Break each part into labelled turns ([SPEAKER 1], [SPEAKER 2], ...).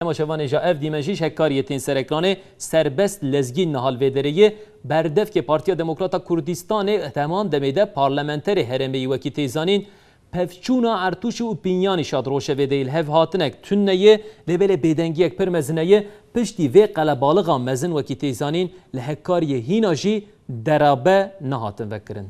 [SPEAKER 1] تماشاوان جا اف دیمنجیش هکاریتین سرکرانه سربست لزگین نهال ویدریه بردف که پارتیا دموکراتا کردستان احتمان دمیده پارلمنتر هرمی وکی تیزانین پفچونا ارتوش و پینیانی شاد روشه ویدیل هف هاتنک تنیه لبل بیدنگی اک پرمزنیه پشتی وی قلبالغا مزن وکی تیزانین لحکاری هیناجی درابه نهاتن وکرن.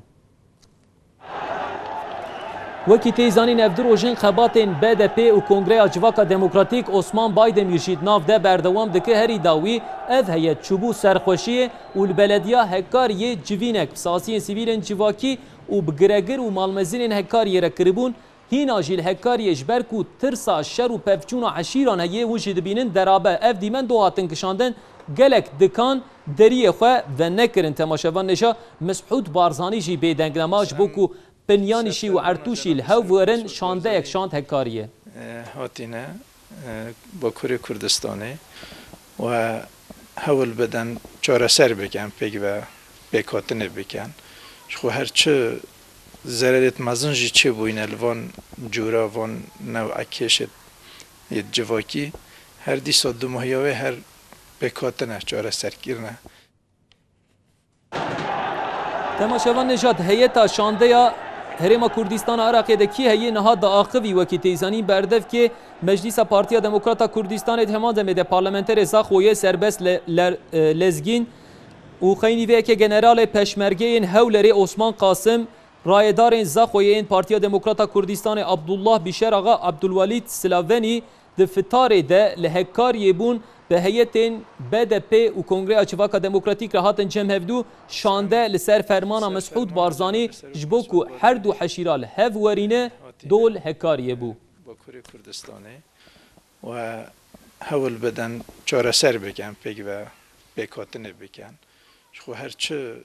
[SPEAKER 1] وکی تیزانین افدر روژن خباتین BDP و کنگره اجواکا دموکراتیک عثمان بایدن میرشید ناف ده بردوام دکه هری داوی اف هیت چوبو سرخوشیه و البلدیا هکاری جوینک ساسی سیویلن جواکی و بگرگر و مالمزین هکاری رکربون هینا جیل هکاری اجبرکو ترسا شر و پفچون و عشیران هیه وجد بینن درابه اف دیمن دو هاتن کشاندن گلک دکان دریه خواه و نکرن تماشاوان نشا مسعود بارزانی جی بیدنگ نماج بوکو پنیانیشی و ارتوشی الهورن شانده یک شاند هکاریه
[SPEAKER 2] هاتینه با کوری کردستانه و هول بدن چاره سر بکن پیگ و بکاتنه بکن خو هرچه ضررت مزنجی چه بوین الوان جورا وان نوع اکیشت جواکی هر دی صد ماهیاوه هر بکاتنه چاره سر گیرنه
[SPEAKER 1] تماشاوان نشاد هیئت شانده یا هرما کردستان عراقی دکی هیئ نهاد آخوی وکی تیزانی بردف که مجلس پارتیا دموکراتا کردستان اتهام دمیده پارلمنتر زاخوی سربست لزگین و خینی وی که جنرال پشمرگه این هولری عثمان قاسم رایدار زاخوی این پارتیا دموکراتا کردستان عبدالله بیشر آقا عبدالولید سلاونی دفتار ده لهکاری بون به هیئت BDP و کنگره اجواکا دموکراتیک راحت جمع هفدو شانده لسر فرمان مسعود بارزانی جبوکو هر دو حشیرال هف ورینه دول هکاریه بو
[SPEAKER 2] با کوری کردستانه و هول بدن چاره سر بکن پیگ و بکاتنه بکن خو هرچه